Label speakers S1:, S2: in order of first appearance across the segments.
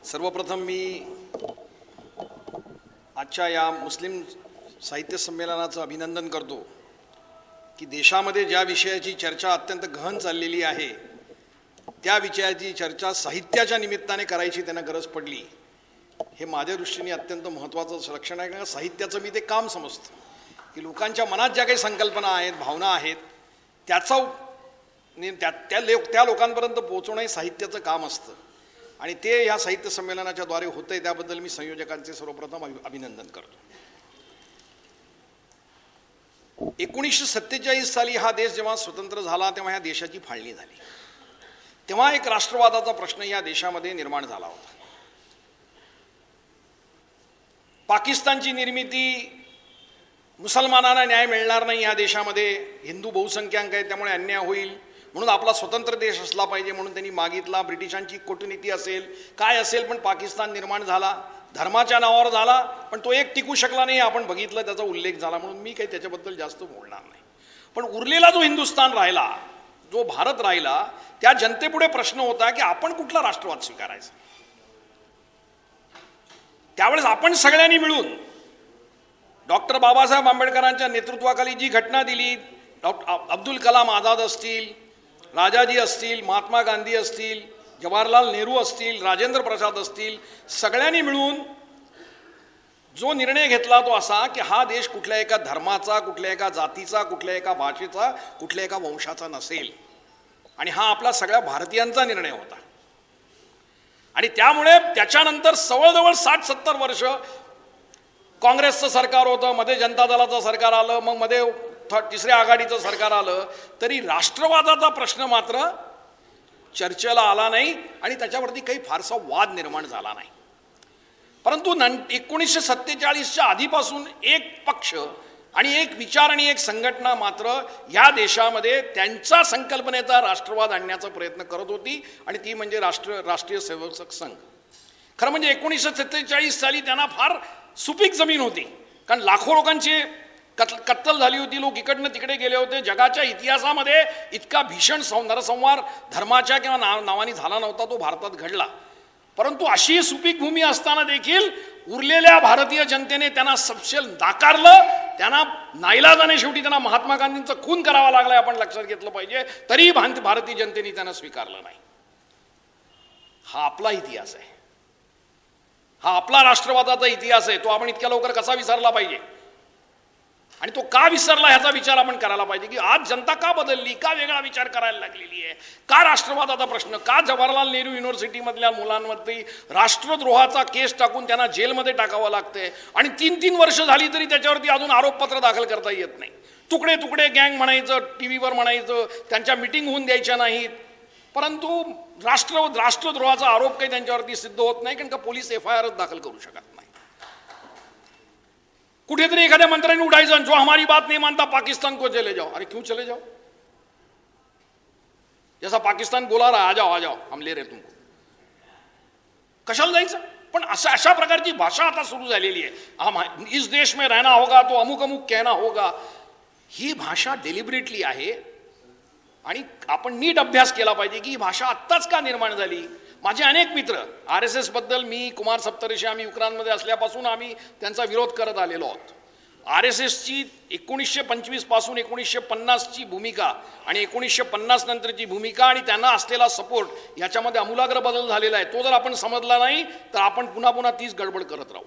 S1: सर्वप्रथम मी आजच्या या मुस्लिम साहित्य संमेलनाचं अभिनंदन करतो की देशामध्ये ज्या विषयाची चर्चा अत्यंत गहन चाललेली आहे त्या विषयाची चर्चा साहित्याच्या निमित्ताने करायची त्यांना गरज पडली। हे माझ्या दृष्टीने अत्यंत महत्त्वाचं लक्षण आहे, कारण साहित्याचं मी ते काम समजतो की लोकांच्या मनात ज्या काही संकल्पना आहेत, भावना आहेत त्याचा त्या लोकांपर्यंत पोहोचवणं हे साहित्याचं काम असतं आणि ते या साहित्य संमेलनाच्या द्वारे होतंय, त्याबद्दल मी संयोजकांचे सर्वप्रथम अभिनंदन करतो। 1947 साली हा देश जेव्हा स्वतंत्र झाला तेव्हा ह्या देशाची फाळणी झाली, तेव्हा एक राष्ट्रवादाचा प्रश्न या देशामध्ये निर्माण झाला होता। पाकिस्तानची निर्मिती, मुसलमानांना न्याय मिळणार नाही या देशामध्ये, हिंदू बहुसंख्याक आहे त्यामुळे अन्याय होईल, म्हणून आपला स्वतंत्र देश असला पाहिजे म्हणून त्यांनी मागितला। ब्रिटिशांची कूटनीती असेल काय असेल पण पाकिस्तान निर्माण झाला, धर्माच्या नावावर झाला, पण तो एक टिकू शकला नाही, आपण बघितलं, त्याचा उल्लेख झाला, म्हणून मी काही त्याच्याबद्दल जास्त बोलणार नाही। पण उरलेला जो हिंदुस्थान राहिला, जो भारत राहिला, त्या जनतेपुढे प्रश्न होता की आपण कुठला राष्ट्रवाद स्वीकारायचा। त्यावेळेस आपण सगळ्यांनी मिळून डॉक्टर बाबासाहेब आंबेडकरांच्या नेतृत्वाखाली जी घटना दिली, अब्दुल कलाम आझाद असतील, राजाजी असतील, महात्मा गांधी असतील, जवाहरलाल नेहरू असतील, राजेंद्र प्रसाद असतील, सगळ्यांनी मिळून जो निर्णय घेतला तो असा की हा देश कुठल्या एका धर्माचा, कुठल्या एका जातीचा, कुठल्या एका भाषेचा, कुठल्या एका वंशाचा नसेल, आणि हा आपला सगळ्या भारतीयांचा निर्णय होता। आणि त्यामुळे त्याच्यानंतर जवळजवळ 60-70 वर्ष काँग्रेसचं सरकार होतं, मध्ये जनता दलाचं सरकार आलं, मग मध्ये तिसऱ्या आघाडीचं सरकार आलं, तरी राष्ट्रवादाचा प्रश्न मात्र चर्चेला आला नाही आणि त्याच्यावरती काही फारसा वाद निर्माण झाला नाही। परंतु 1947च्या आधीपासून एक पक्ष आणि एक विचार आणि एक संघटना मात्र या देशामध्ये त्यांच्या संकल्पनेचा राष्ट्रवाद आणण्याचा प्रयत्न करत होती, आणि ती म्हणजे राष्ट्रीय सेवक संघ। खरं म्हणजे 1947 साली त्यांना फार सुपीक जमीन होती, कारण लाखो लोकांची कत्तल झाली होती, लोक इकडनं तिकडे गेले होते। जगाच्या इतिहासामध्ये इतका भीषण नरसंहार धर्माच्या किंवा नावाने झाला नव्हता, तो भारतात घडला। परंतु अशी सुपीक भूमी असताना देखील उरलेल्या भारतीय जनतेने त्यांना सपशेल नाकारलं, त्यांना नाईलाजाने शेवटी त्यांना महात्मा गांधींचा खून करावा लागला, आपण लक्षात घेतलं पाहिजे, तरी भारतीय जनतेने त्यांना स्वीकारलं नाही। हा आपला इतिहास आहे, हा आपला राष्ट्रवादाचा इतिहास आहे, तो आपण इतक्या लवकर कसा विसरला पाहिजे, आणि तो का विसरला ह्याचा विचार आपण करायला पाहिजे की आज जनता का बदलली, का वेगळा विचार करायला लागलेली आहे, का राष्ट्रवादाचा प्रश्न, का जवाहरलाल नेहरू युनिव्हर्सिटीमधल्या मुलांवरती राष्ट्रद्रोहाचा केस टाकून त्यांना जेलमध्ये टाकावं लागतंय, आणि 3-3 वर्ष झाली तरी त्याच्यावरती अजून आरोपपत्र दाखल करता येत नाही। तुकडे तुकडे गँग म्हणायचं, टीव्हीवर म्हणायचं, त्यांच्या मीटिंग होऊन द्यायच्या नाहीत, परंतु राष्ट्रद्रोहाचा आरोप काही त्यांच्यावरती सिद्ध होत नाही, कारण का पोलीस FIR दाखल करू शकत नाही। कुठेतरी एखाद्या मंत्र्यांनी उठायचं, जो हमारी बात नहीं मानता पाकिस्तान को चले जाओ। अरे क्यों चले जाओ? जैसा पाकिस्तान बोला रहा, आ जाओ हम ले रहे तुमको, कशाला जायचं? पण अशा प्रकारची भाषा आता सुरू झालेली आहे, हम इस देश में रहना होगा तो अमुक अमुक कहना होगा, ही भाषा डेलिबरेटली आहे, आणि आपण नीट अभ्यास केला पाहिजे की ही भाषा आत्ताच का निर्माण झाली। माझे अनेक मित्र RSS बद्दल, मी कुमार सप्तऋषी, आम्ही युक्रांमध्ये असल्यापासून आम्ही त्यांचा विरोध करत आलेलो आहोत। RSSची 1925 पासून 1950ची भूमिका आणि 1950 नंतरची भूमिका आणि त्यांना असलेला सपोर्ट याच्यामध्ये आमूलाग्र बदल झालेला आहे। तो जर आपण समजला नाही तर आपण पुन्हा पुन्हा तीच गडबड करत राहू।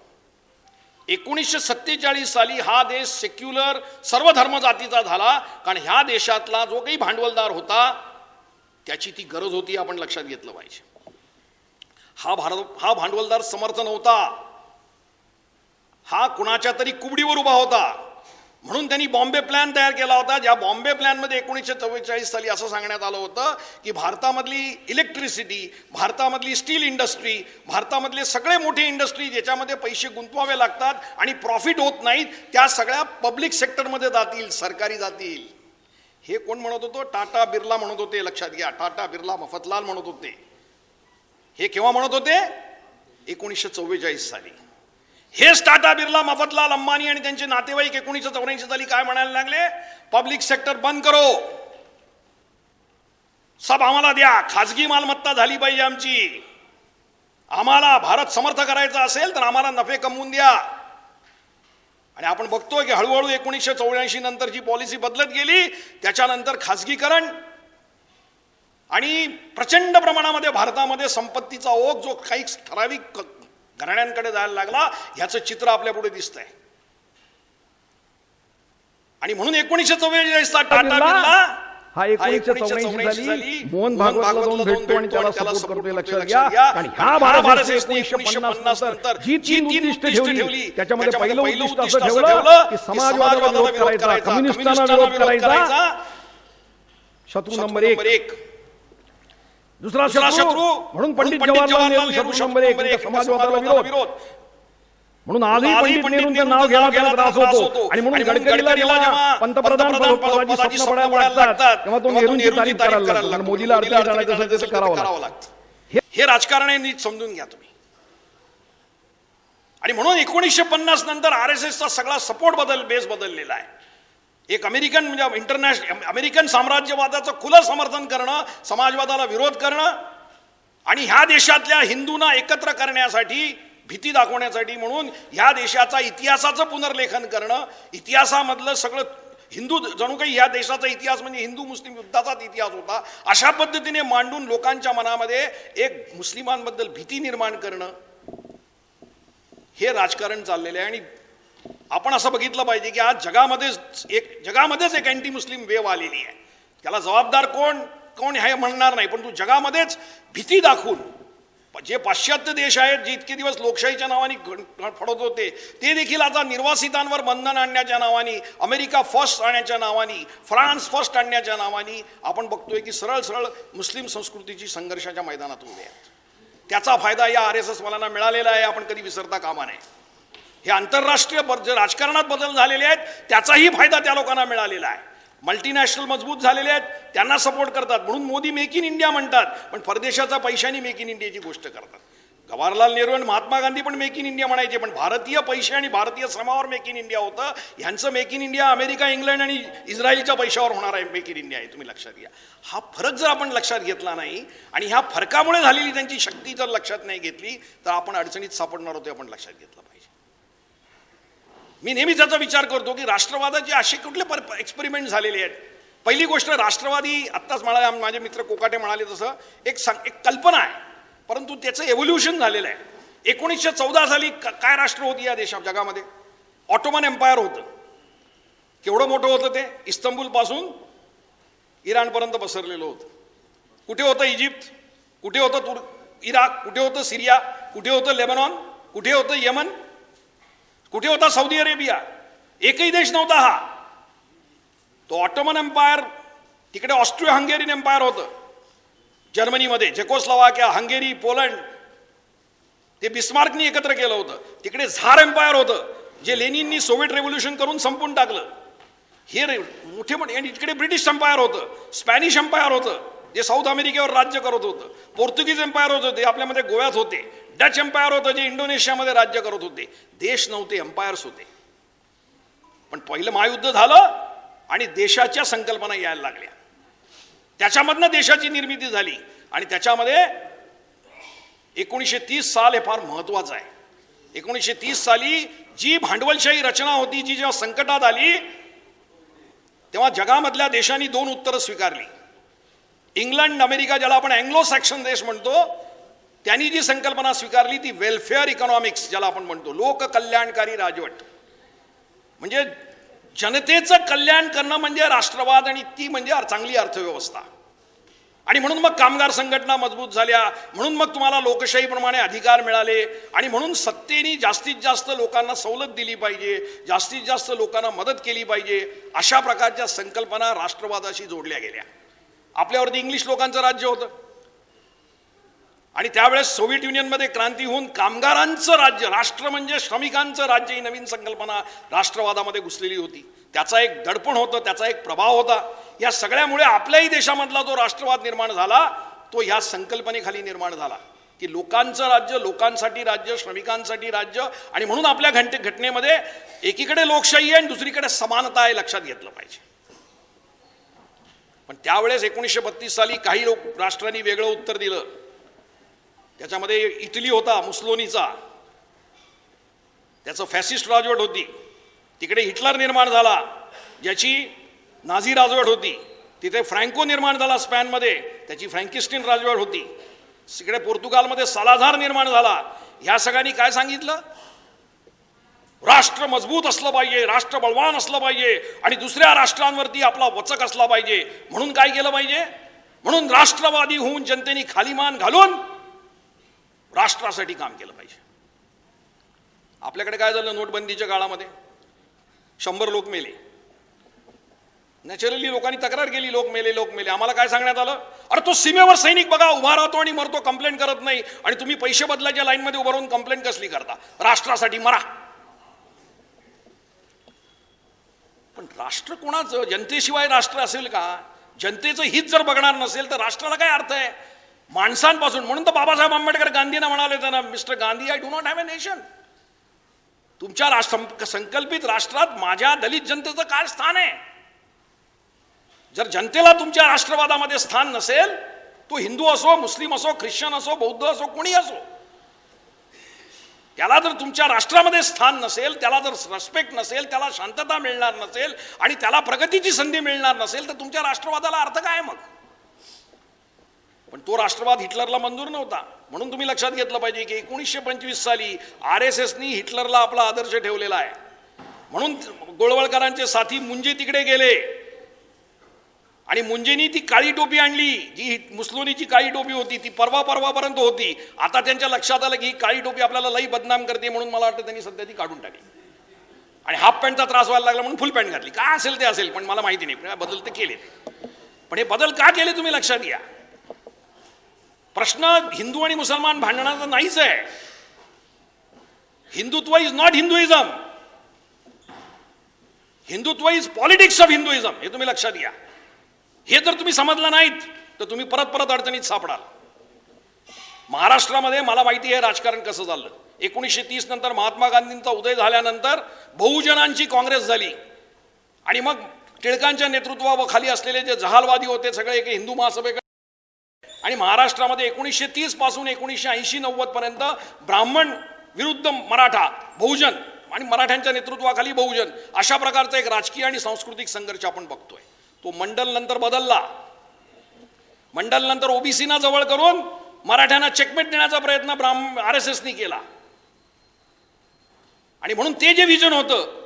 S1: 1947 साली हा देश सेक्युलर सर्व धर्म जातीचा झाला, कारण ह्या देशातला जो काही भांडवलदार होता त्याची ती गरज होती, आपण लक्षात घेतलं पाहिजे। हा भांडवलदार समर्थ नव्हता, हा कुणाच्या तरी कुबडीवर उभा होता, म्हणून त्यांनी बॉम्बे प्लॅन तयार केला होता। ज्या बॉम्बे प्लॅनमध्ये 1944 साली असं सांगण्यात आलं होतं की भारतामधली इलेक्ट्रिसिटी, भारतामधली स्टील इंडस्ट्री, भारतामधले सगळे मोठे इंडस्ट्री ज्याच्यामध्ये पैसे गुंतवावे लागतात आणि प्रॉफिट होत नाहीत, त्या सगळ्या पब्लिक सेक्टरमध्ये जातील, सरकारी जातील। हे कोण म्हणत होतं? टाटा बिर्ला म्हणत होते, लक्षात घ्या, टाटा बिर्ला मफतलाल म्हणत होते। हे केव्हा म्हणत होते? 1944 साली। हेच टाटा बिर्ला, मफतलाल, अंबानी आणि त्यांचे नातेवाईक 1984 साली काय म्हणायला लागले? पब्लिक सेक्टर बंद करो, सब आम्हाला द्या, खाजगी मालमत्ता झाली पाहिजे आमची। आम्हाला भारत समर्थ करायचा असेल तर आम्हाला नफे कमवून द्या. आणि आपण बघतोय की हळूहळू 1984 नंतर जी पॉलिसी बदलत गेली, त्याच्यानंतर खासगीकरण आणि प्रचंड प्रमाणामध्ये भारतामध्ये संपत्तीचा ओघ जो काही ठराविक घराण्यांकडे जायला लागला, ह्याचं चित्र आपल्या पुढे दिसतंय. आणि म्हणून 1944 टाटा बिर्ला
S2: हा 1984 साली मोहन भागवतला जाऊन भेटतो आणि त्याला सपोर्ट करतोय. लक्षात घ्या. आणि ह्या भारत 1950 नंतर जी 3 उद्दिष्ट ठेवली, त्याच्यामध्ये पहिलं उद्दिष्ट असं ठेवलं की समाजवादाला विरोध करायचा, कम्युनिस्टांना विरोध करायचा, शत्रू नंबर 1. दुसरा शत्रू म्हणून पंडित जवाहरलाल नेहरू शत्रू नंबर 1, समाजवादाला विरोध. म्हणून आजही पंडित नेहरूंचं नाव घ्यायला त्याला त्रास होतो. आणि म्हणून गडकरीला जेव्हा पंतप्रधान पदाची स्वप्न पडायला लागतात तेव्हा तो नेहरूंची तारीफ करायला लागतो. आणि मोदीला अडचणीत आणायचं असेल तसं करावं लागतं.
S1: हे राजकारण आहे, नीट समजून घ्या तुम्ही. आणि म्हणून 1950 नंतर RSSचा सगळा सपोर्ट बेस बदललेला आहे. एक अमेरिकन म्हणजे इंटरनॅशनल अमेरिकन साम्राज्यवादाचं खुलं समर्थन करणं, समाजवादाला विरोध करणं आणि ह्या देशातल्या हिंदूंना एकत्र करण्यासाठी, भीती दाखवण्यासाठी म्हणून ह्या देशाचा इतिहासाचं पुनर्लेखन करणं, इतिहासामधलं सगळं हिंदू जणू काही ह्या देशाचा इतिहास म्हणजे हिंदू मुस्लिम युद्धाचाच इतिहास होता, अशा पद्धतीने मांडून लोकांच्या मनामध्ये एक मुस्लिमांबद्दल भीती निर्माण करणं, हे राजकारण चाललेलं आहे. आणि आपण असं बघितलं पाहिजे की आज जगामध्येच एक अँटी मुस्लिम वेव आलेली आहे. त्याला जबाबदार कोण हे म्हणणार नाही, पण जगामध्येच भीती दाखवून जे पाश्चात्य देश आहेत, जे इतके दिवस लोकशाहीच्या नावाने फडत होते, ते देखील आता निर्वासितांवर बंधन आणण्याच्या नावाने, अमेरिका फर्स्ट आणण्याच्या नावाने, फ्रान्स फर्स्ट आणण्याच्या नावाने आपण बघतोय की सरळ सरळ मुस्लिम संस्कृतीची संघर्षाच्या मैदानात उभे आहेत. त्याचा फायदा या RSS वाल्यांना मिळालेला आहे, आपण कधी विसरता कामा नये. हे आंतरराष्ट्रीय जे राजकारणात बदल झालेले आहेत, त्याचाही फायदा त्या लोकांना मिळालेला आहे. मल्टीनॅशनल मजबूत झालेले आहेत, त्यांना सपोर्ट करतात. म्हणून मोदी मेक इन इंडिया म्हणतात, पण परदेशाचा पैशाने मेक इन इंडियाची गोष्ट करतात. जवाहरलाल नेहरू आणि महात्मा गांधी पण मेक इन इंडिया म्हणायचे, पण भारतीय पैसे आणि भारतीय श्रमावर मेक इन इंडिया होतं. ह्यांचं make in India America, England आणि इस्रायलच्या पैशावर होणार आहे मेक इन इंडिया. हे तुम्ही लक्षात घ्या. हा फरक जर आपण लक्षात घेतला नाही आणि ह्या फरकामुळे झालेली त्यांची शक्ती जर लक्षात नाही घेतली तर आपण अडचणीत सापडणार होतो. आपण लक्षात घेतलं पाहिजे. मी नेहमीच याचा विचार करतो की राष्ट्रवादाचे असे कुठले एक्सपेरिमेंट झालेले आहेत. पहिली गोष्ट, राष्ट्रवादी आत्ताच माझे मित्र कोकाटे म्हणाले तसं एक कल्पना आहे, परंतु त्याचं एव्होल्युशन झालेलं आहे. 1914 साली काय राष्ट्र होती या देशात जगामध्ये? ऑटोमन एम्पायर होतं. केवढं मोठं होतं ते? इस्तंबूल पासून इराणपर्यंत पसरलेलं होतं. कुठे होतं इजिप्त, कुठे होतं इराक, कुठे होतं सिरिया, कुठे होतं लेबनॉन, कुठे होतं यमन, कुठे होता सौदी अरेबिया? एकही देश नव्हता हा. तो ऑटोमन एम्पायर. तिकडे ऑस्ट्रियो हंगेरियन एम्पायर होतं जर्मनीमध्ये, चेकोस्लोवाकिया, हंगेरी, पोलंड, ते बिस्मार्कनी एकत्र केलं होतं. तिकडे झार एम्पायर होतं, जे लेनिननी सोव्हिएट रेव्होल्युशन करून संपून टाकलं. हे मोठे मोठे. आणि तिकडे ब्रिटिश एम्पायर होतं, स्पॅनिश एम्पायर होतं, जे साऊथ अमेरिकेवर राज्य करत होतं. पोर्तुगीज एम्पायर होतं, ते आपल्यामध्ये गोव्यात होते. डच एम्पायर होतं, जे इंडोनेशियामध्ये राज्य करत होते. देश नव्हते, एम्पायर्स होते. पण पहिलं महायुद्ध झालं आणि देशाच्या संकल्पना यायला लागल्या. त्याच्यामधनं देशाची निर्मिती झाली. आणि त्याच्यामध्ये 1930 साल हे फार महत्वाचं आहे. 1930 साली जी भांडवलशाही रचना होती, जी जेव्हा संकटात आली, तेव्हा जगामधल्या देशांनी 2 उत्तरं स्वीकारली. इंग्लंड, अमेरिका, ज्याला आपण अँग्लो सॅक्सन देश म्हणतो, त्यांनी जी संकल्पना स्वीकारली ती वेलफेअर इकॉनॉमिक्स, ज्याला आपण म्हणतो लोक कल्याणकारी राजवट. म्हणजे जनतेचं कल्याण करणं म्हणजे राष्ट्रवाद, आणि ती म्हणजे चांगली अर्थव्यवस्था. आणि म्हणून मग कामगार संघटना मजबूत झाल्या, म्हणून मग तुम्हाला लोकशाहीप्रमाणे अधिकार मिळाले, आणि म्हणून सत्तेने जास्तीत जास्त लोकांना सवलत दिली पाहिजे, जास्तीत जास्त लोकांना मदत केली पाहिजे, अशा प्रकारच्या संकल्पना राष्ट्रवादाशी जोडल्या गेल्या. आपल्यावरती इंग्लिश लोकांचं राज्य होतं आणि त्यावेळेस सोव्हिएट युनियनमध्ये क्रांती होऊन कामगारांचं राज्य, राष्ट्र म्हणजे श्रमिकांचं राज्य, ही नवीन संकल्पना राष्ट्रवादामध्ये घुसलेली होती. त्याचा एक दडपण होतं, त्याचा एक प्रभाव होता. या सगळ्यामुळे आपल्याही देशामधला जो राष्ट्रवाद निर्माण झाला तो ह्या संकल्पनेखाली निर्माण झाला की लोकांचं राज्य, लोकांसाठी राज्य, श्रमिकांसाठी राज्य. आणि म्हणून आपल्या घटनेमध्ये एकीकडे लोकशाही आहे आणि दुसरीकडे समानता आहे, लक्षात घेतलं पाहिजे. पण त्यावेळेस 1932 साली काही राष्ट्रांनी वेगळं उत्तर दिलं. त्याच्यामध्ये इटली होता मुसलोनीचा, त्याचं फॅसिस्ट राजवट होती. तिकडे हिटलर निर्माण झाला ज्याची नाझी राजवट होती. तिथे फ्रँको निर्माण झाला स्पॅनमध्ये, त्याची फ्रँकिस्टिन राजवट होती. तिकडे पोर्तुगालमध्ये सालाझार निर्माण झाला. ह्या सगळ्यांनी काय सांगितलं? राष्ट्र मजबूत असलं पाहिजे, राष्ट्र बलवान असलं पाहिजे आणि दुसऱ्या राष्ट्रांवरती आपला वचक असला पाहिजे. म्हणून काय केलं पाहिजे? म्हणून राष्ट्रवादी होऊन जनतेने खालीमान घालून राष्ट्रासाठी काम केलं पाहिजे. आपल्याकडे काय झालं? नोटबंदीच्या काळामध्ये 100 लोक मेले. नॅचरली लोकांनी तक्रार केली, लोक मेले, लोक मेले. आम्हाला काय सांगण्यात आलं? अरे तो सीमेवर सैनिक बघा उभा राहतो आणि मरतो, कंप्लेंट करत नाही, आणि तुम्ही पैसे बदलायच्या लाईनमध्ये उभं राहून कंप्लेंट कसली करता? राष्ट्रासाठी मरा. पण राष्ट्र कोणाचं? जनतेशिवाय राष्ट्र असेल का? जनतेचं हित जर बघणार नसेल तर राष्ट्राला काय अर्थ आहे? माणसांपासून. म्हणून तर बाबासाहेब आंबेडकर गांधींना म्हणाले त्यांना, mister Gandhi, I do not have a nation. तुमच्या राष्ट्र संकल्पित राष्ट्रात माझ्या दलित जनतेचं काय स्थान आहे? जर जनतेला तुमच्या राष्ट्रवादामध्ये स्थान नसेल, तो हिंदू असो, मुस्लिम असो, ख्रिश्चन असो, बौद्ध असो, कोणी असो, त्याला जर तुमच्या राष्ट्रामध्ये स्थान नसेल, त्याला जर रिस्पेक्ट नसेल, त्याला शांतता मिळणार नसेल आणि त्याला प्रगतीची संधी मिळणार नसेल, तर तुमच्या राष्ट्रवादाला अर्थ काय मग? पण तो राष्ट्रवाद हिटलरला मंजूर नव्हता. म्हणून तुम्ही लक्षात घेतलं पाहिजे की 1925 साली RSSनी हिटलरला आपला आदर्श ठेवलेला आहे. म्हणून गोळवळकरांचे साथी मुंजे तिकडे गेले आणि मुंजेनी ती काळी टोपी आणली, जी मुसलोनीची काळी टोपी होती, ती परवापर्यंत होती. आता त्यांच्या लक्षात आलं की ही काळी टोपी आपल्याला लई बदनाम करते, म्हणून मला वाटतं त्यांनी सध्या ती काढून टाकली आणि हाफ पॅन्टचा त्रास व्हायला लागला म्हणून फुल पॅन्ट घातली. काय असेल ते असेल, पण मला माहिती नाही. बदल ते केले. पण हे बदल का केले तुम्ही लक्षात घ्या. प्रश्न हिंदू आणि मुसलमान भांडणाचा नाहीच आहे. Hindutva is not Hinduism. Hindutva is politics of Hinduism. हे तुम्ही लक्षात घ्या. हे जर तुम्ही समजलं नाहीत तर तुम्ही परत अडचणीत सापडाल. महाराष्ट्रामध्ये मला माहिती आहे राजकारण कसं झालं. 1930 नंतर महात्मा गांधींचा उदय झाल्यानंतर बहुजनांची काँग्रेस झाली आणि मग टिळकांच्या नेतृत्वाखाली असलेले जे जहालवादी होते सगळे एक हिंदू महासभेकडे. आणि महाराष्ट्रामध्ये 1930 पासून 1980-90 पर्यंत ब्राह्मण विरुद्ध मराठा, बहुजन आणि मराठ्यांच्या नेतृत्वाखाली बहुजन, अशा प्रकारचा एक राजकीय आणि सांस्कृतिक संघर्ष आपण बघतोय. तो मंडल नंतर बदलला. मंडल नंतर ओबीसीना जवळ करून मराठ्यांना चेकमेट देण्याचा प्रयत्न RSSनी केला. आणि म्हणून ते जे विजन होतं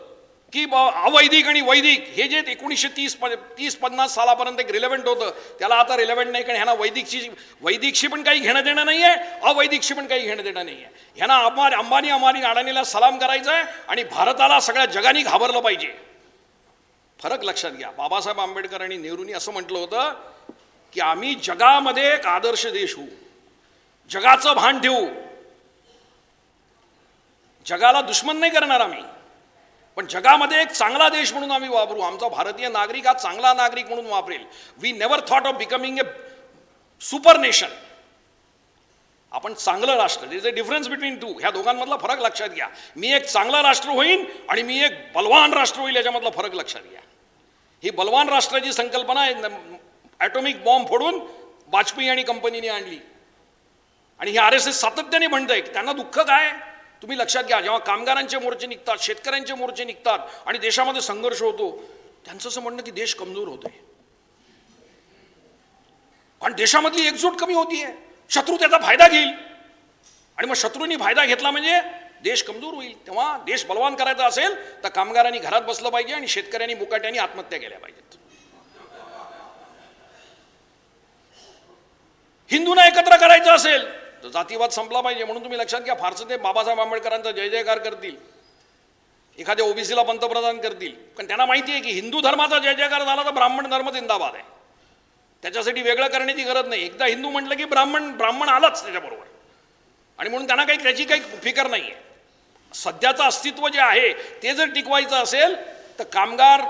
S1: की अवैदिक आणि वैदिक, हे जे 1930-50 सालापर्यंत एक रिलेव्हंट होतं, त्याला आता रिलेव्हंट नाही. कारण ह्यांना वैदिकशी पण काही घेणं देणं नाही आहे, अवैदिकशी पण काही घेणं देणं नाही आहे. ह्यांना अंबानी अडाणीला सलाम करायचा आहे आणि भारताला सगळ्या जगाने घाबरलं पाहिजे. फरक लक्षात घ्या. बाबासाहेब आंबेडकर आणि नेहरूंनी असं म्हटलं होतं की आम्ही जगामध्ये एक आदर्श देश होऊ, जगाचं भान ठेवू, जगाला दुश्मन नाही करणार आम्ही, पण जगामध्ये एक चांगला देश म्हणून आम्ही वापरू. आमचा भारतीय नागरिक हा चांगला नागरिक म्हणून वापरेल. We never thought of becoming a super nation. आपण चांगलं राष्ट्र, there is a difference between two. ह्या दोघांमधला फरक लक्षात घ्या. मी एक चांगला राष्ट्र होईन आणि मी एक बलवान राष्ट्र होईल, याच्यामधला फरक लक्षात घ्या. ही बलवान राष्ट्राची संकल्पना ॲटॉमिक बॉम्ब फोडून वाजपेयी आणि कंपनीने आणली. आणि हे RSS सातत्याने म्हणतंय. त्यांना दुःख काय? तुम्ही लक्षात घ्या. जेव्हा कामगारांचे मोर्चे निघतात, शेतकऱ्यांचे मोर्चे निघतात आणि देशामध्ये संघर्ष होतो, त्यांचं असं म्हणणं की देश कमजोर होतोय, पण देशामधली एकजूट कमी होतीये, शत्रू त्याचा फायदा घेईल आणि मग शत्रूंनी फायदा घेतला म्हणजे देश कमजोर होईल. तेव्हा देश बलवान करायचा असेल तर कामगारांनी घरात बसलं पाहिजे आणि शेतकऱ्यांनी मुकाट्याने आत्महत्या केल्या पाहिजेत. हिंदूंना एकत्र करायचं असेल तर जातीवाद संपला पाहिजे. म्हणून तुम्ही लक्षात घ्या. फारसं ते बाबासाहेब आंबेडकरांचा जय जयकार करतील, एखाद्या ओबीसीला पंतप्रधान करतील, पण त्यांना माहिती आहे की हिंदू धर्माचा जय जयकार झाला तर ब्राह्मण धर्म जिंदाबाद आहे. त्याच्यासाठी वेगळं करण्याची गरज नाही. एकदा हिंदू म्हटलं की ब्राह्मण आलाच त्याच्याबरोबर. आणि म्हणून त्यांना त्याची काही फिकर नाही आहे. सध्याचं अस्तित्व जे आहे ते जर टिकवायचं असेल तर कामगार,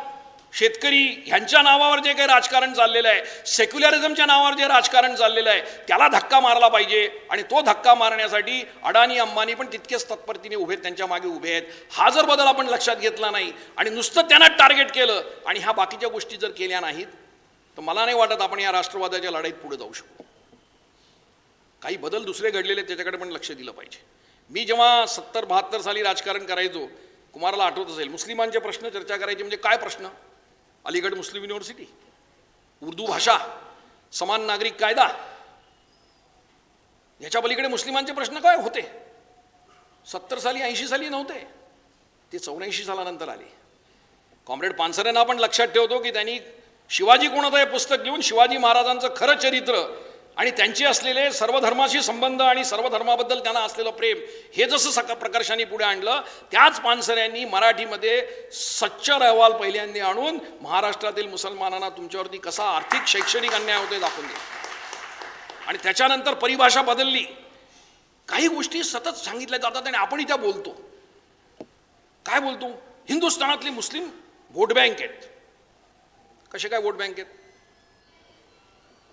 S1: शेतकरी ह्यांच्या नावावर जे काही राजकारण चाललेलं आहे, सेक्युलरिझमच्या नावावर जे राजकारण चाललेलं आहे, त्याला धक्का मारला पाहिजे. आणि तो धक्का मारण्यासाठी अडाणी अंबानी पण तितकेच तत्परतेने उभे, त्यांच्या मागे उभे आहेत. हा जर बदल आपण लक्षात घेतला नाही आणि नुसतं त्यांना टार्गेट केलं आणि ह्या बाकीच्या गोष्टी जर केल्या नाहीत तर मला नाही वाटत आपण या राष्ट्रवादाच्या लढाईत पुढे जाऊ शकू. काही बदल दुसरे घडलेले त्याच्याकडे पण लक्ष दिलं पाहिजे. मी जेव्हा 70-72 साली राजकारण करायचो, कुमारला आठवत असेल, मुस्लिमांचे प्रश्न चर्चा करायचे म्हणजे काय प्रश्न? अलीगड मुस्लिम युनिव्हर्सिटी, उर्दू भाषा, समान नागरिक कायदा, याच्या पलीकडे मुस्लिमांचे प्रश्न काय होते? 70 साली 80 साली नव्हते, ते 84 सालानंतर आले. कॉम्रेड पानसरेंना आपण लक्षात ठेवतो की त्यांनी शिवाजी कोणाचं हे पुस्तक घेऊन शिवाजी महाराजांचं खरं चरित्र आणि त्यांचे असलेले सर्व धर्माशी संबंध आणि सर्व धर्माबद्दल त्यांना असलेलं प्रेम हे जसं प्रकर्षाने पुढे आणलं, त्याच पानसरेंनी मराठीमध्ये सच्चर अहवाल पहिल्यांदा आणून महाराष्ट्रातील मुसलमानांना तुमच्यावरती कसा आर्थिक शैक्षणिक अन्याय होते दाखवून दिला. आणि त्याच्यानंतर परिभाषा बदलली, काही गोष्टी सतत सांगितल्या जातात आणि आपणही त्या बोलतो. काय बोलतो? हिंदुस्थानातली मुस्लिम वोट बँक आहेत. कसे काय वोट बँक आहेत?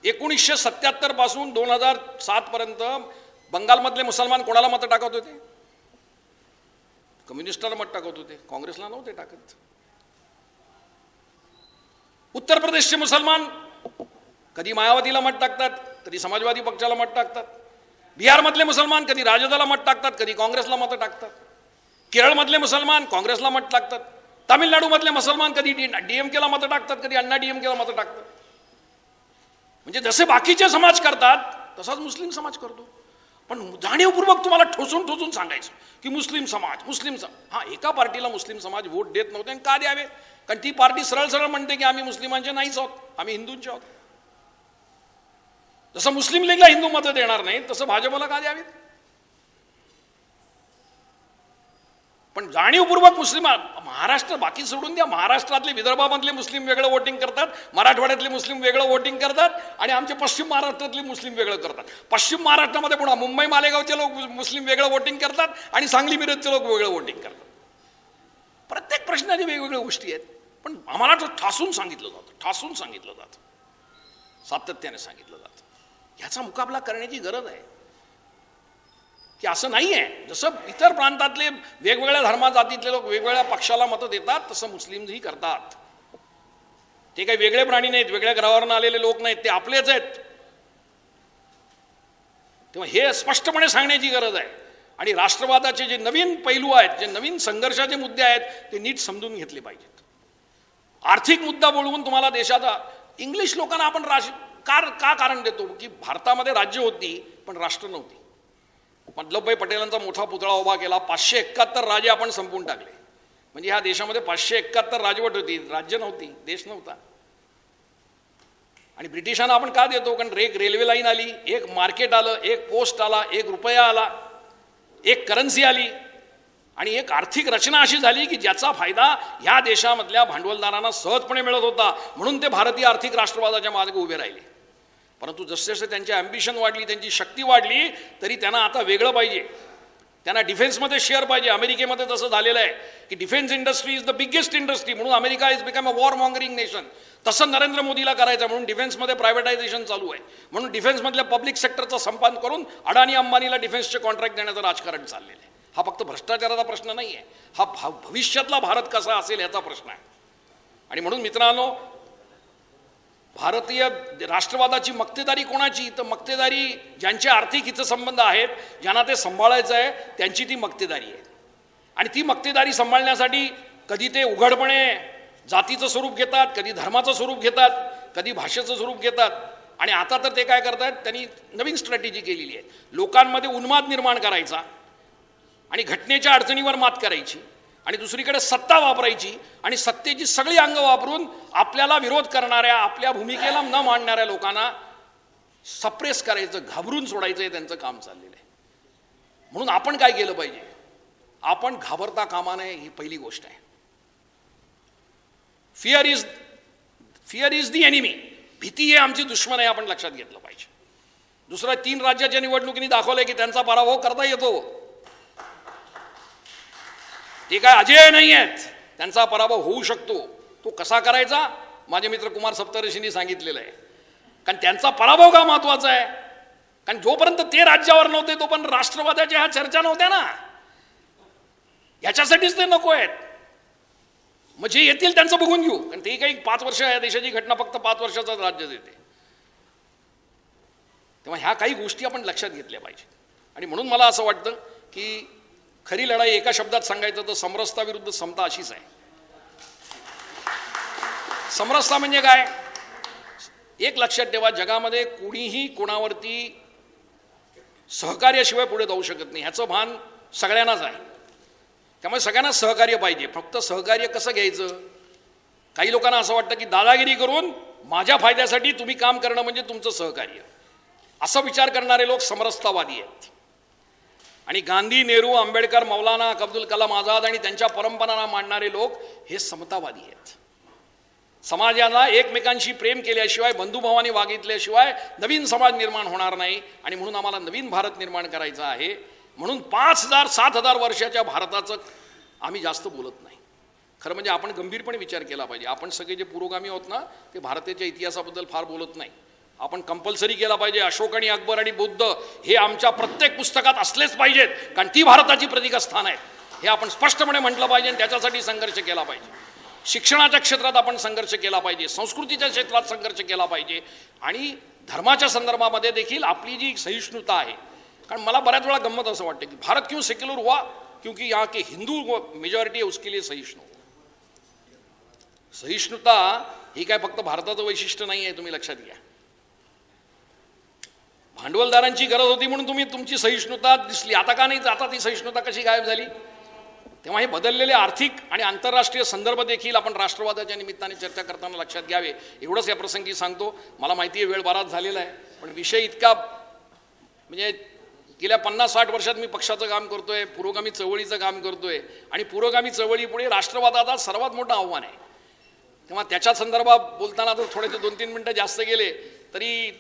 S1: 1977 पासून 2007 पर्यंत बंगालमधले मुसलमान कोणाला मतं टाकत होते? कम्युनिस्टाला मत टाकत होते, काँग्रेसला नव्हते टाकत. उत्तर प्रदेशचे मुसलमान कधी मायावतीला मत टाकतात, कधी समाजवादी पक्षाला मत टाकतात. बिहारमधले मुसलमान कधी राजदाला मत टाकतात, कधी काँग्रेसला मतं टाकतात. केरळमधले मुसलमान काँग्रेसला मत टाकतात. तामिळनाडूमधले मुसलमान कधी डीएमकेला मतं टाकतात, कधी अण्णा डीएमकेला मतं टाकतात. म्हणजे जसे बाकीचे समाज करतात तसाच मुस्लिम समाज करतो. पण जाणीवपूर्वक तुम्हाला ठोसून ठोसून सांगायचं की मुस्लिम समाज हा, एका पार्टीला मुस्लिम समाज वोट देत नव्हते. आणि का द्यावे? कारण ती पार्टी सरळ सरळ म्हणते की आम्ही मुस्लिमांचे नाहीच आहोत, आम्ही हिंदूंचे आहोत. जसं मुस्लिम लीगला हिंदू मतं देणार नाही तसं भाजपला का द्यावीत? पण जाणीवपूर्वक मुस्लिम महाराष्ट्र बाकी सोडून द्या, महाराष्ट्रातले विदर्भामधले मुस्लिम वेगळं वोटिंग करतात, मराठवाड्यातले मुस्लिम वेगळं वोटिंग करतात आणि आमचे पश्चिम महाराष्ट्रातले मुस्लिम वेगळं करतात. पश्चिम महाराष्ट्रामध्ये पुन्हा मुंबई मालेगावचे लोक मुस्लिम वेगळं वोटिंग करतात आणि सांगली मिरजचे लोक वेगळं वोटिंग करतात. प्रत्येक प्रश्नाची वेगवेगळ्या गोष्टी आहेत. पण आम्हाला तर ठासून सांगितलं जातं, सातत्याने सांगितलं जातं. ह्याचा मुकाबला करण्याची गरज आहे की असं नाही आहे. जसं इतर प्रांतातले वेगवेगळ्या धर्मा जातीतले लोक वेगवेगळ्या पक्षाला मतं देतात, तसं मुस्लिमही करतात. ते काही वेगळे प्राणी नाहीत, वेगळ्या ग्रहावरून आलेले लोक नाहीत, ते आपलेच आहेत. तेव्हा हे स्पष्टपणे सांगण्याची गरज आहे. आणि राष्ट्रवादाचे जे नवीन पैलू आहेत, जे नवीन संघर्षाचे मुद्दे आहेत, ते नीट समजून घेतले पाहिजेत. आर्थिक मुद्दा बोलवून तुम्हाला देशाचा इंग्लिश लोकांना आपण का कारण देतो की भारतामध्ये राज्य होती पण राष्ट्र नव्हती. वल्लभभाई पटेलांचा मोठा पुतळा उभा केला, 571 राजे आपण संपवून टाकले. म्हणजे ह्या देशामध्ये 571 राजवट होती, राज्य नव्हती, देश नव्हता. आणि ब्रिटिशांना आपण का देतो? कारण एक रेल्वे लाईन आली, एक मार्केट आलं, एक पोस्ट आला, एक रुपया आला, एक करन्सी आली आणि एक आर्थिक रचना अशी झाली की ज्याचा फायदा ह्या देशामधल्या भांडवलदारांना सहजपणे मिळत होता. म्हणून ते भारतीय आर्थिक राष्ट्रवादाच्या मार्गे उभे राहिले. परंतु जसजसे त्यांची ॲम्बिशन वाढली, त्यांची शक्ती वाढली, तरी त्यांना आता वेगळं पाहिजे. त्यांना डिफेन्समध्ये शेअर पाहिजे. अमेरिकेमध्ये तसं झालेलं आहे की defence industry is the biggest industry, म्हणून America is become a war mongering nation. तसं नरेंद्र मोदीला करायचं, म्हणून डिफेन्समध्ये प्रायव्हेटायझेशन चालू आहे. म्हणून डिफेन्समधल्या पब्लिक सेक्टरचा संपादन करून अडाणी अंबानीला डिफेन्सचे कॉन्ट्रॅक्ट देण्याचं राजकारण चाललेलं आहे. हा फक्त भ्रष्टाचाराचा प्रश्न नाही आहे, हा भविष्यातला भारत कसा असेल याचा प्रश्न आहे. आणि म्हणून मित्रांनो, भारतीय राष्ट्रवादाची मक्तेदारी कोणाची? तर मक्तेदारी ज्यांचे आर्थिक हितसंबंध आहेत, ज्यांना ते सांभाळायचं आहे, त्यांची ती मक्तेदारी आहे. आणि ती मक्तेदारी सांभाळण्यासाठी कधी ते उघडपणे जातीचं स्वरूप घेतात, कधी धर्माचं स्वरूप घेतात, कधी भाषेचं स्वरूप घेतात. आणि आता तर ते काय करतात, त्यांनी नवीन स्ट्रॅटेजी केलेली आहे. लोकांमध्ये उन्माद निर्माण करायचा आणि घटनेच्या अडचणीवर मात करायची आणि दुसरीकडे सत्ता वापरायची आणि सत्तेची सगळी अंग वापरून आपल्याला विरोध करणाऱ्या, आपल्या भूमिकेला न मांडणाऱ्या लोकांना सप्रेस करायचं, घाबरून सोडायचं, हे त्यांचं काम चाललेलं आहे. म्हणून आपण काय केलं पाहिजे? आपण घाबरता कामा नये, ही पहिली गोष्ट आहे. Fear is the enemy. भीती हे आमची दुश्मन आहे, आपण लक्षात घेतलं पाहिजे. दुसरं, 3 राज्याच्या निवडणुकीने दाखवलंय की त्यांचा पराभव करता येतो. ते काय अजय नाही आहेत, त्यांचा पराभव होऊ शकतो. तो कसा करायचा? माझे मित्र कुमार सप्तऋषींनी सांगितलेलं आहे. कारण त्यांचा पराभव का महत्वाचा आहे? कारण जोपर्यंत ते राज्यावर नव्हते तोपर्यंत राष्ट्रवादाच्या ह्या चर्चा नव्हत्या ना. याच्यासाठीच ते नको आहेत. मग जे येतील त्यांचं बघून घेऊ. कारण ते काही 5 वर्ष, या देशाची घटना फक्त 5 वर्षाचं राज्य देते. तेव्हा ह्या काही गोष्टी आपण लक्षात घेतल्या पाहिजे. आणि म्हणून मला असं वाटतं की खरी लढाई एका शब्दात सांगायचं तर समरसता विरुद्ध समता अशीच आहे. समरसता म्हणजे काय? एक लक्षात ठेवा, जगामध्ये कोणीही कोणावरती सहकार्याशिवाय पुढे जाऊ शकत नाही, ह्याचं भान सगळ्यांनाच आहे. त्यामुळे सगळ्यांना सहकार्य पाहिजे. फक्त सहकार्य कसं घ्यायचं? काही लोकांना असं वाटतं की दादागिरी करून माझ्या फायद्यासाठी तुम्ही काम करणं म्हणजे तुमचं सहकार्य, असा विचार करणारे लोक समरसतावादी आहेत. आणि गांधी, नेहरू, आंबेडकर, मौलाना, अब्दुल कलाम आझाद आणि त्यांच्या परंपरांना मांडणारे लोक हे समतावादी आहेत. समाजाला एकमेकांशी प्रेम केल्याशिवाय, बंधुभावाने वागितल्याशिवाय नवीन समाज निर्माण होणार नाही. आणि म्हणून आम्हाला नवीन भारत निर्माण करायचा आहे. म्हणून 5,000-7,000 वर्षाच्या भारताचं आम्ही जास्त बोलत नाही. खरं म्हणजे आपण गंभीरपणे विचार केला पाहिजे. आपण सगळे जे पुरोगामी आहोत ना, ते भारताच्या इतिहासाबद्दल फार बोलत नाही. आपण कंपल्सरी केला पाहिजे अशोक आणि अकबर आणि बुद्ध हे आमच्या प्रत्येक पुस्तकात असलेच पाहिजेत, कारण ती भारताची प्रतीकस्थान आहेत, हे आपण स्पष्टपणे म्हटलं पाहिजे. आणि त्याच्यासाठी संघर्ष केला पाहिजे. शिक्षणाच्या क्षेत्रात आपण संघर्ष केला पाहिजे, संस्कृतीच्या क्षेत्रात संघर्ष केला पाहिजे. आणि धर्माच्या संदर्भामध्ये देखील आपली जी सहिष्णुता आहे, कारण मला बऱ्याच वेळा गंमत असं वाटतं की भारत क्यों सेक्युलर हुआ, क्योंकि यहाँ के हिंदू मेजॉरिटी है, उसके लिए सहिष्णु. सहिष्णुता ही काय फक्त भारताचं वैशिष्ट्य नाही आहे, तुम्ही लक्षात घ्या. भांडवलदारांची गरज होती म्हणून तुम्ही तुमची सहिष्णुता दिसली, आता का नाही? आता ती सहिष्णुता कशी गायब झाली? तेव्हा हे बदललेले आर्थिक आणि आंतरराष्ट्रीय संदर्भ देखील आपण राष्ट्रवादाच्या निमित्ताने चर्चा करताना लक्षात घ्यावे, एवढंच या प्रसंगी सांगतो. मला माहिती आहे वेळ बराच झालेला आहे, पण विषय इतका म्हणजे गेल्या 50-60 वर्षात मी पक्षाचं काम करतोय, पुरोगामी चळवळीचं काम करतोय. आणि पुरोगामी चळवळीपुढे राष्ट्रवादाचा सर्वात मोठं आव्हान आहे. तेव्हा त्याच्या संदर्भात बोलताना जर थोडेसे 2-3 मिनटं जास्त गेले तरी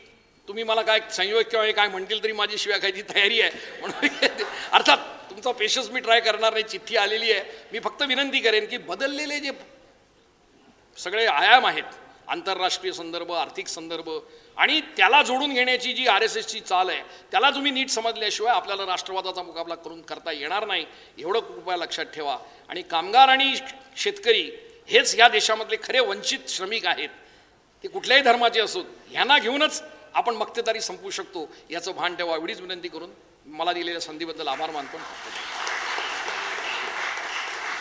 S1: तुम्ही मला काय संयोजक किंवा काय म्हणतील तरी माझी शिव्या खायची तयारी आहे. म्हणून अर्थात तुमचा पेशन्स मी ट्राय करणार नाही, चिठ्ठी आलेली आहे. मी फक्त विनंती करेन की बदललेले जे सगळे आयाम आहेत, आंतरराष्ट्रीय संदर्भ, आर्थिक संदर्भ, आणि त्याला जोडून घेण्याची जी RSSची चाल आहे, त्याला तुम्ही नीट समजल्याशिवाय आपल्याला राष्ट्रवादाचा मुकाबला करता येणार नाही, एवढं कृपया लक्षात ठेवा. आणि कामगार आणि शेतकरी हेच ह्या देशामधले खरे वंचित श्रमिक आहेत, ते कुठल्याही धर्माचे असोत. ह्यांना घेऊनच आपण मक्तेदारी संपवू शकतो, याचं भान ठेवा. एवढीच विनंती करून मला दिलेल्या संधीबद्दल आभार मानतो.